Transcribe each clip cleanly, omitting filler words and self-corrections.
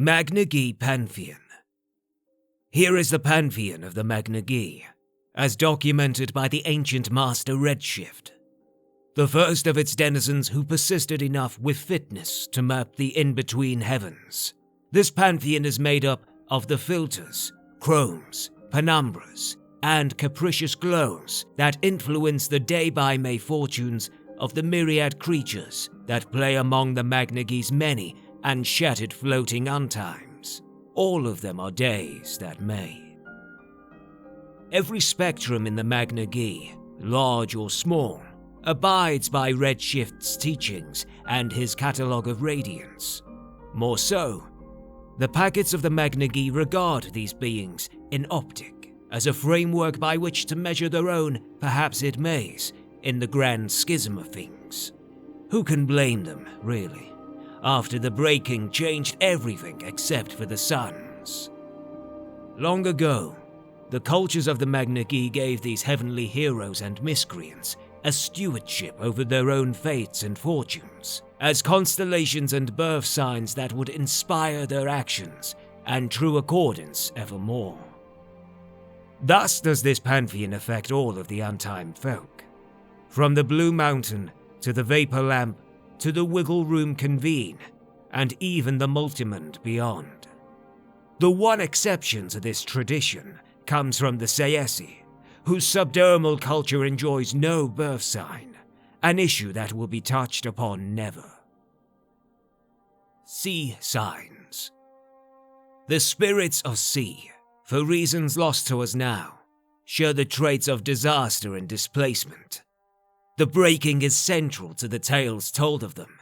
Magne-Ge Pantheon. Here is the Pantheon of the Magne-Ge, as documented by the ancient master Redshift, the first of its denizens who persisted enough with fitness to map the in-between heavens. This pantheon is made up of the filters, chromes, penumbras, and capricious glows that influence the day-by-day fortunes of the myriad creatures that play among the Magne-Ge's many and shattered floating untimes. All of them are days that may. Every spectrum in the Magne-Ge, large or small, abides by Redshift's teachings and his Catalog of Radiance. More so, the packets of the Magne-Ge regard these beings in optic as a framework by which to measure their own, perhaps it mays, in the grand schism of things. Who can blame them, really, after the breaking changed everything except for the suns? Long ago, the cultures of the Magne-Ge gave these heavenly heroes and miscreants a stewardship over their own fates and fortunes, as constellations and birth signs that would inspire their actions and true accordance evermore. Thus does this pantheon affect all of the untimed folk, from the Blue Mountain to the Vapor Lamp to the Wiggle Room Convene, and even the Multimond beyond. The one exception to this tradition comes from the Sayesi, whose subdermal culture enjoys no birth sign, an issue that will be touched upon never. Sea signs. The spirits of sea, for reasons lost to us now, share the traits of disaster and displacement. The breaking is central to the tales told of them,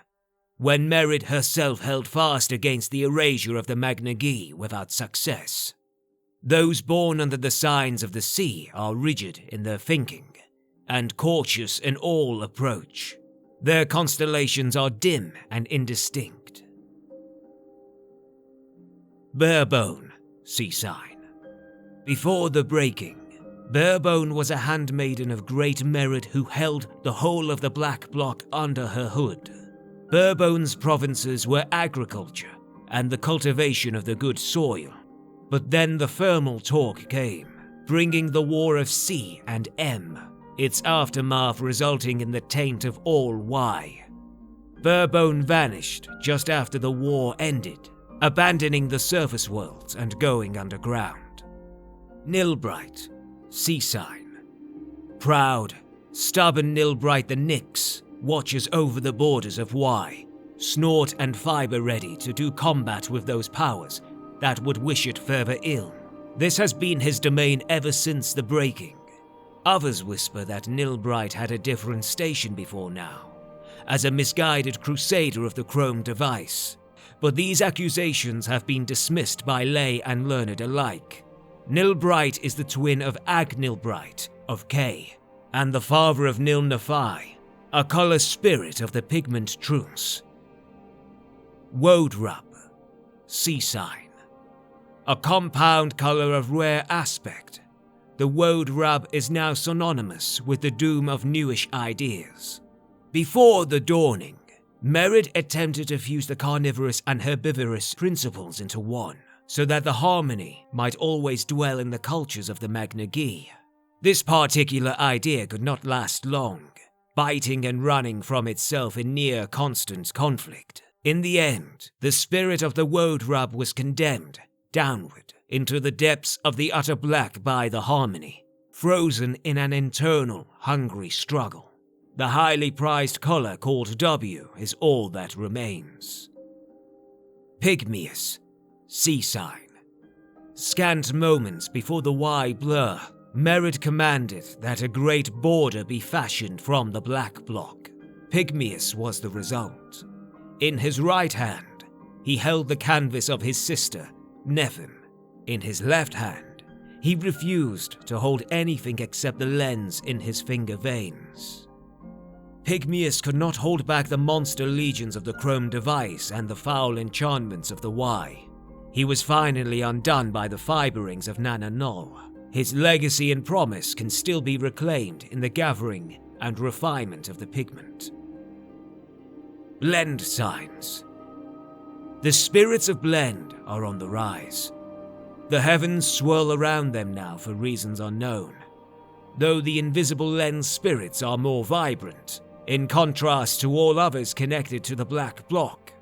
when Merid herself held fast against the erasure of the Magne-Ge without success. Those born under the signs of the sea are rigid in their thinking, and cautious in all approach. Their constellations are dim and indistinct. Barebone, sea sign. Before the breaking, Barebone was a handmaiden of great merit who held the whole of the Black Block under her hood. Barebone's provinces were agriculture and the cultivation of the good soil. But then the thermal talk came, bringing the War of C and M, its aftermath resulting in the taint of all Y. Barebone vanished just after the war ended, abandoning the surface worlds and going underground. Nilbright, sea sign. Proud, stubborn Nilbright the Nyx watches over the borders of Y, snort and fiber ready to do combat with those powers that would wish it further ill. This has been his domain ever since the breaking. Others whisper that Nilbright had a different station before now, as a misguided crusader of the Chrome device, but these accusations have been dismissed by lay and learned alike. Nilbright is the twin of Ag-Nilbright of K, and the father of Nil-Nephi, a color spirit of the pigment truce. Wodrab, sea sign. A compound color of rare aspect, the Wodrab is now synonymous with the doom of newish ideas. Before the dawning, Merid attempted to fuse the carnivorous and herbivorous principles into one, so that the harmony might always dwell in the cultures of the Magne-Ge. This particular idea could not last long, biting and running from itself in near constant conflict. In the end, the spirit of the Wodrab was condemned downward into the depths of the utter black by the harmony, frozen in an internal, hungry struggle. The highly prized color called W is all that remains. Pygmeus, sea sign. Scant moments before the Y blur, Merid commanded that a great border be fashioned from the Black Block. Pygmeus was the result. In his right hand, he held the canvas of his sister, Nephin. In his left hand, he refused to hold anything except the lens in his finger veins. Pygmeus could not hold back the monster legions of the Chrome device and the foul enchantments of the Y. He was finally undone by the fiberings of Nana Null. His legacy and promise can still be reclaimed in the gathering and refinement of the pigment. Blend signs. The spirits of Blend are on the rise. The heavens swirl around them now for reasons unknown, though the invisible lens spirits are more vibrant. In contrast to all others connected to the Black Block,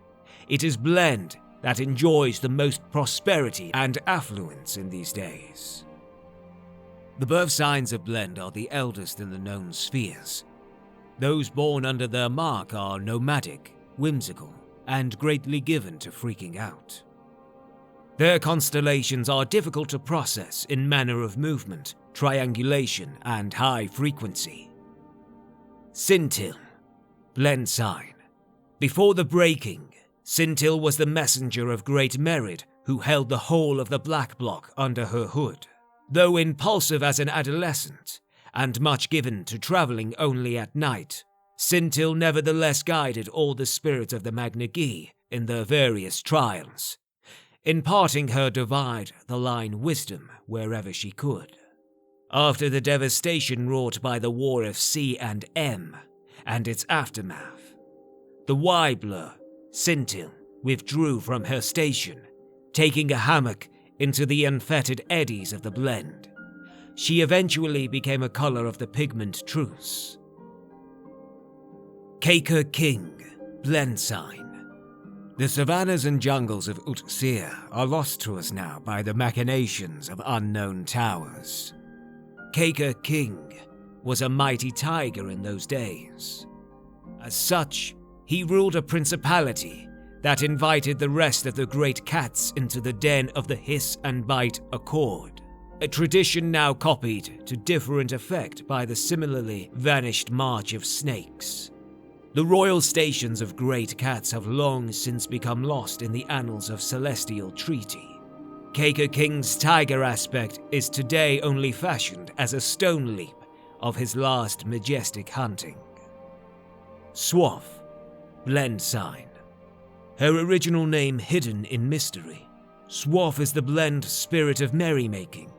it is Blend that enjoys the most prosperity and affluence in these days. The birth signs of Blend are the eldest in the known spheres. Those born under their mark are nomadic, whimsical, and greatly given to freaking out. Their constellations are difficult to process in manner of movement, triangulation, and high frequency. Scintille, Blend sign. Before the breaking, Scintille was the messenger of Great Merid, who held the whole of the Black Block under her hood. Though impulsive as an adolescent, and much given to traveling only at night, Scintille nevertheless guided all the spirits of the Magne-Ge in their various trials, imparting her divide-the-line wisdom wherever she could. After the devastation wrought by the War of C and M and its aftermath, the Weibler, Scintille, withdrew from her station, taking a hammock into the unfettered eddies of the Blend. She eventually became a color of the pigment truce. Caker King, Blend sign. The savannas and jungles of Utsir are lost to us now by the machinations of unknown towers. Caker King was a mighty tiger in those days. As such, he ruled a principality that invited the rest of the great cats into the den of the hiss and bite accord, a tradition now copied to different effect by the similarly vanished march of snakes. The royal stations of great cats have long since become lost in the annals of celestial treaty. Caker King's tiger aspect is today only fashioned as a stone leap of his last majestic hunting. Swaff, Blend sign. Her original name hidden in mystery, Swaff is the Blend spirit of merrymaking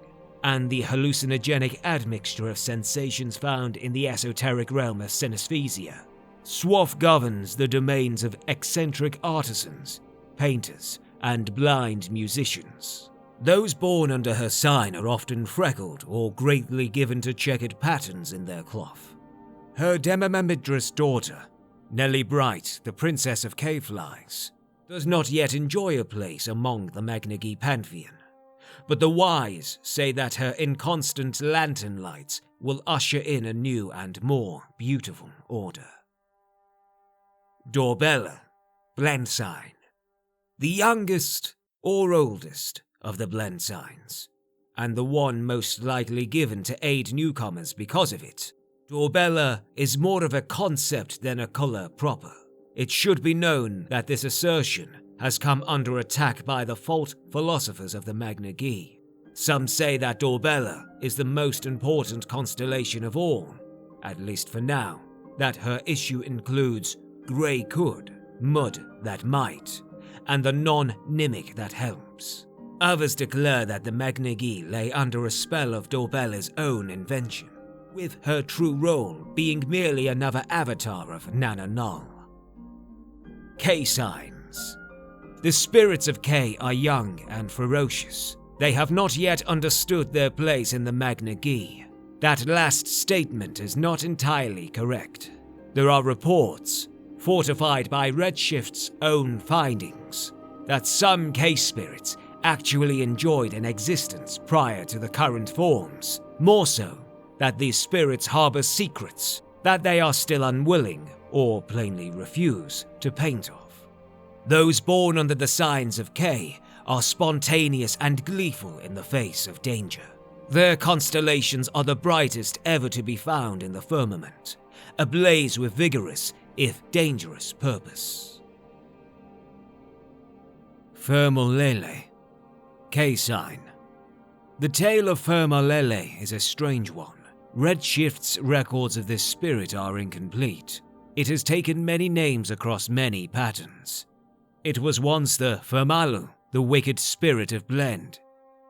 and the hallucinogenic admixture of sensations found in the esoteric realm of synesthesia. Swaff governs the domains of eccentric artisans, painters, and blind musicians. Those born under her sign are often freckled or greatly given to checkered patterns in their cloth. Her demamamidrous daughter, Nellie Bright, the Princess of K-Flies, does not yet enjoy a place among the Magne-Ge Pantheon, but the wise say that her inconstant lantern lights will usher in a new and more beautiful order. Dorbella, Blend sign. The youngest or oldest of the Blend signs, and the one most likely given to aid newcomers because of it. Dorbella is more of a concept than a color proper. It should be known that this assertion has come under attack by the false philosophers of the Magne-Ge. Some say that Dorbella is the most important constellation of all, at least for now, that her issue includes Grey could, mud that might, and the non-nimic that helps. Others declare that the Magne-Ge lay under a spell of Dorbella's own invention, with her true role being merely another avatar of Nana Null. K-signs. The spirits of K are young and ferocious. They have not yet understood their place in the Magne-Ge. That last statement is not entirely correct. There are reports, fortified by Redshift's own findings, that some K-spirits actually enjoyed an existence prior to the current forms. More so, that these spirits harbor secrets that they are still unwilling or plainly refuse to paint off. Those born under the signs of K are spontaneous and gleeful in the face of danger. Their constellations are the brightest ever to be found in the firmament, ablaze with vigorous, if dangerous, purpose. Fermolele, K-sign. The tale of Fermolele is a strange one. Redshift's records of this spirit are incomplete. It has taken many names across many patterns. It was once the Fermalu, the wicked spirit of Blend,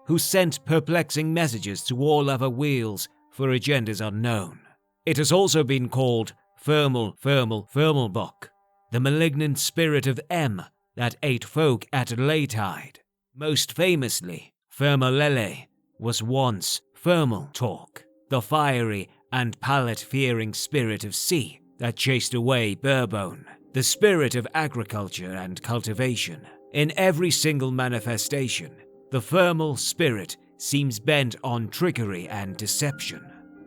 who sent perplexing messages to all other wheels for agendas unknown. It has also been called Fermalbok, the malignant spirit of M that ate folk at Laytide. Most famously, Fermalele was once Thermal Talk, the fiery and palate-fearing spirit of sea that chased away Burbone, the spirit of agriculture and cultivation. In every single manifestation, the thermal spirit seems bent on trickery and deception.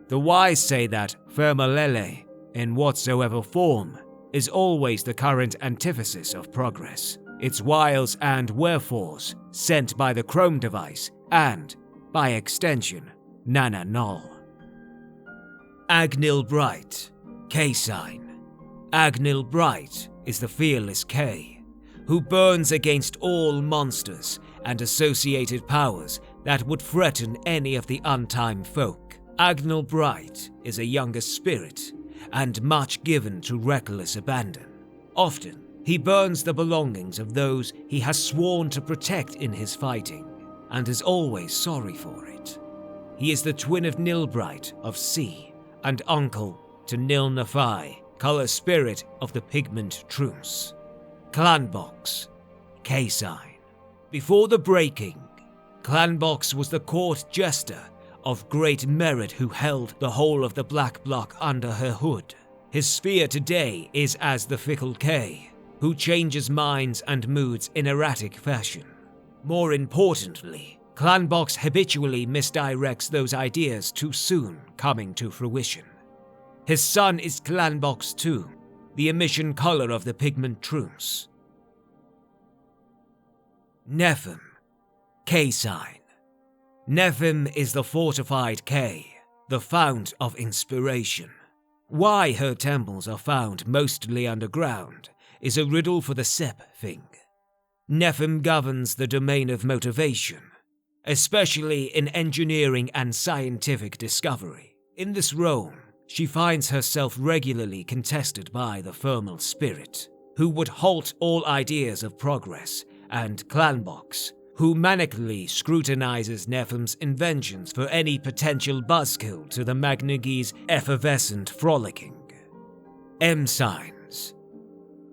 The wise say that Fermalele, in whatsoever form, is always the current antithesis of progress, its wiles and wherefores sent by the Chrome device and, by extension, Nana Null. Agnil Bright, K-Sign. Agnil Bright is the fearless K, who burns against all monsters and associated powers that would threaten any of the untimed folk. Agnil Bright is a younger spirit and much given to reckless abandon. Often, he burns the belongings of those he has sworn to protect in his fighting, and is always sorry for it. He is the twin of Nilbright of Sea, and uncle to Nilnafai, color spirit of the Pigment Truce. Clanbox, K-Sign. Before the breaking, Clanbox was the court jester of Great Merid who held the whole of the Black Block under her hood. His sphere today is as the fickle K, who changes minds and moods in erratic fashion. More importantly, Clanbox habitually misdirects those ideas too soon coming to fruition. His son is Clanbox too, the emission color of the Pigment Truce. Nephim, K-Sign. Nephim is the fortified K, the fount of inspiration. Why her temples are found mostly underground is a riddle for the Sep thing. Nephim governs the domain of motivation, especially in engineering and scientific discovery. In this realm, she finds herself regularly contested by the thermal spirit, who would halt all ideas of progress, and Clanbox, who manically scrutinizes Nephim's inventions for any potential buzzkill to the Magne-Ge's effervescent frolicking. M-Signs.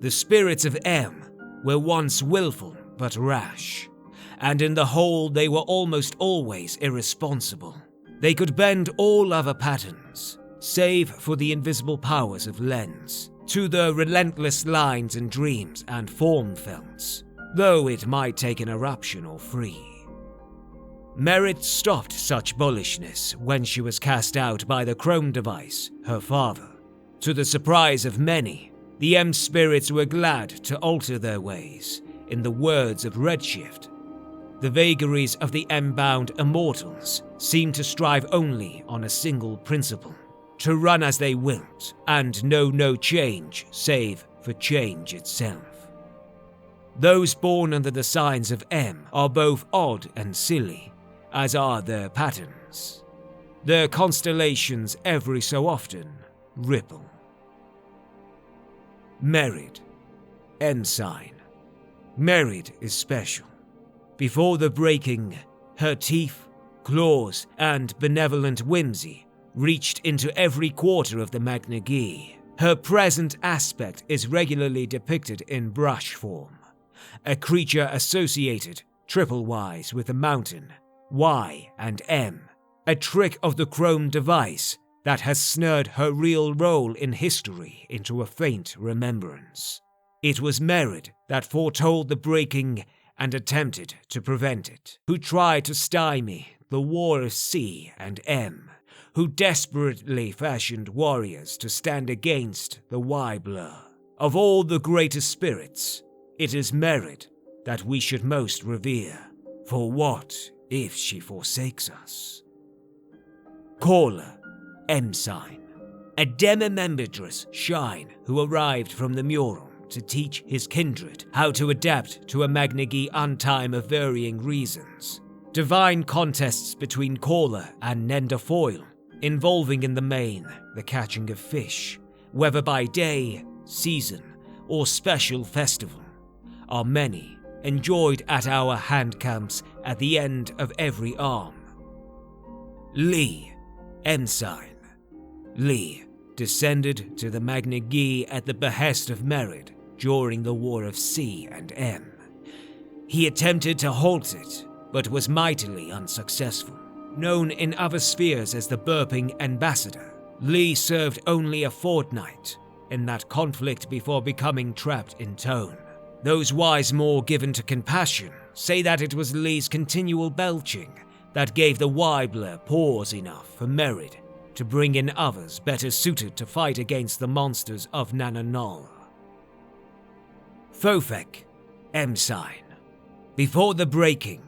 The spirits of M were once willful but rash, and in the whole they were almost always irresponsible. They could bend all other patterns, save for the invisible powers of lens, to the relentless lines and dreams and form felts, though it might take an eruption or three. Merid stopped such bullishness when she was cast out by the Chrome device, her father. To the surprise of many, the M-spirits were glad to alter their ways. In the words of Redshift, the vagaries of the M-bound immortals seem to strive only on a single principle, to run as they wilt, and know no change save for change itself. Those born under the signs of M are both odd and silly, as are their patterns. Their constellations every so often ripple. Merid, M-Sign. Merid is special. Before the breaking, her teeth, claws, and benevolent whimsy reached into every quarter of the Magne-Ge. Her present aspect is regularly depicted in brush form, a creature associated triple-wise with the mountain, Y and M, a trick of the Chrome device that has snared her real role in history into a faint remembrance. It was Merid that foretold the breaking and attempted to prevent it, who tried to stymie the war of C and M, who desperately fashioned warriors to stand against the Y-blur. Of all the greatest spirits, it is Merid that we should most revere, for what if she forsakes us? Caller, M-Sign. A demimembedrous Shine who arrived from the mural to teach his kindred how to adapt to a Magne-Ge untime of varying reasons. Divine contests between Caller and Nenderfoil, involving in the main the catching of fish, whether by day, season, or special festival, are many, enjoyed at our hand camps at the end of every arm. Lee, M-Sign. Lee descended to the Magne-Ge at the behest of Merid during the War of C and M. He attempted to halt it, but was mightily unsuccessful. Known in other spheres as the Burping Ambassador, Lee served only a fortnight in that conflict before becoming trapped in Tone. Those wise more given to compassion say that it was Lee's continual belching that gave the Weibler pause enough for Merid to bring in others better suited to fight against the monsters of Nananol. Fofek, M-Sign. Before the breaking,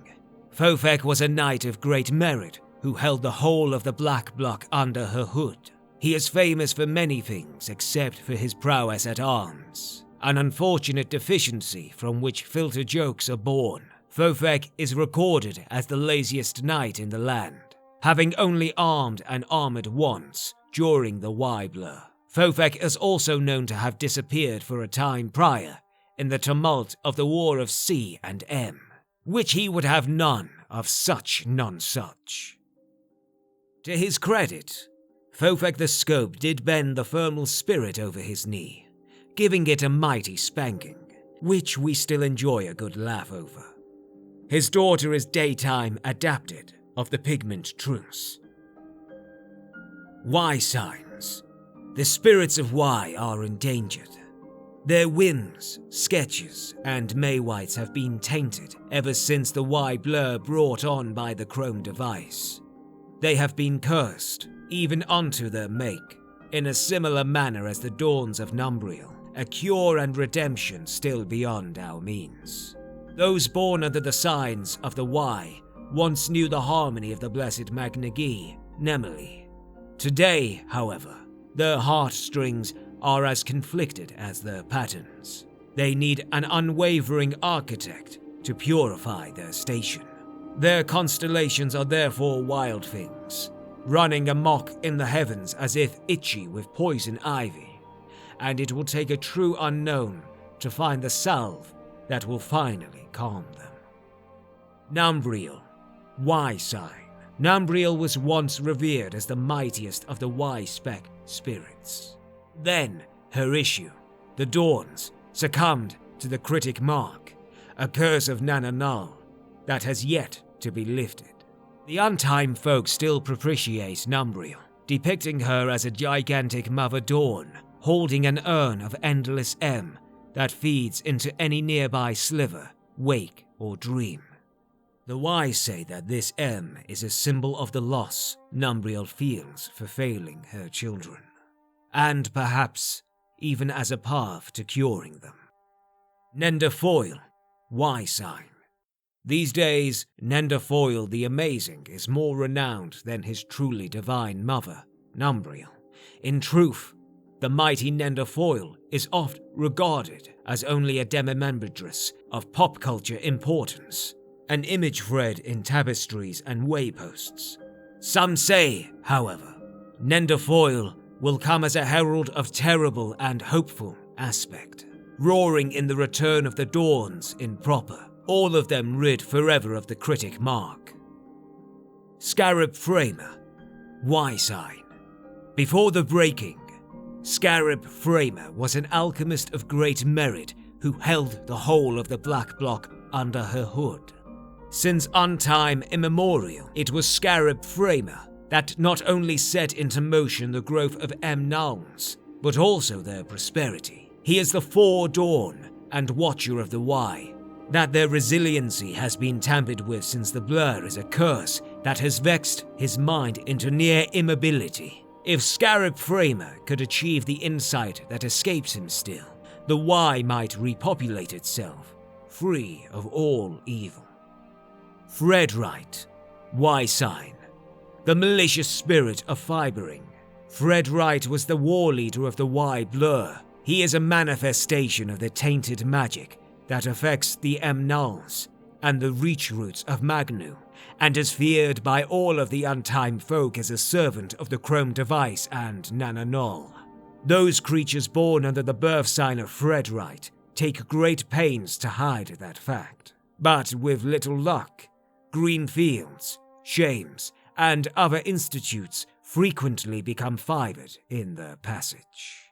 Fofek was a knight of great merit who held the whole of the Black Block under her hood. He is famous for many things except for his prowess at arms, an unfortunate deficiency from which filter jokes are born. Fofek is recorded as the laziest knight in the land, having only armed and armored once during the Weibler. Fofek is also known to have disappeared for a time prior in the tumult of the War of C and M, which he would have none of such nonsuch. To his credit, Fofek the Scope did bend the thermal spirit over his knee, giving it a mighty spanking, which we still enjoy a good laugh over. His daughter is daytime adapted of the pigment truce. Y signs. The spirits of Y are endangered. Their whims, sketches, and Maywites have been tainted ever since the Y blur brought on by the Chrome device. They have been cursed, even unto their make, in a similar manner as the dawns of Numbriel, a cure and redemption still beyond our means. Those born under the signs of the Y once knew the harmony of the blessed Magne-Ge, Nemeli. Today, however, their heartstrings are as conflicted as their patterns. They need an unwavering architect to purify their station. Their constellations are therefore wild things, running amok in the heavens as if itchy with poison ivy, and it will take a true unknown to find the salve that will finally calm them. Numbriel, Y sign. Numbriel was once revered as the mightiest of the Y-spec spirits. Then, her issue, the Dawns, succumbed to the critic mark, a curse of Nananal that has yet to be lifted. The Untime folk still propitiate Numbriel, depicting her as a gigantic Mother Dawn, holding an urn of endless M that feeds into any nearby sliver, wake, or dream. The wise say that this M is a symbol of the loss Numbriel feels for failing her children, and perhaps even as a path to curing them. Nenderfoil, Y sign. These days, Nenderfoil the Amazing is more renowned than his truly divine mother, Numbriel. In truth, the mighty Nenderfoil is oft regarded as only a demimembradress of pop culture importance, an image thread in tapestries and wayposts. Some say, however, Nenderfoil will come as a herald of terrible and hopeful aspect, roaring in the return of the Dawns in proper, all of them rid forever of the critic mark. Scarab Framer, Y sign. Before the breaking, Scarab Framer was an alchemist of great merit who held the whole of the Black Block under her hood. Since untime immemorial, it was Scarab Framer that not only set into motion the growth of Nulns, but also their prosperity. He is the foredawn and watcher of the Y, that their resiliency has been tampered with since the blur is a curse that has vexed his mind into near immobility. If Scarab Framer could achieve the insight that escapes him still, the Y might repopulate itself, free of all evil. Fredwright, Y sign. The malicious spirit of fibering. Fredwright was the war leader of the Y blur. He is a manifestation of the tainted magic that affects the Nulns and the reach roots of Magnu, and is feared by all of the Untime folk as a servant of the Chrome device and Nananol. Those creatures born under the birth sign of Fredwright take great pains to hide that fact. But with little luck, green fields, shames, and other institutes frequently become fibered in their passage.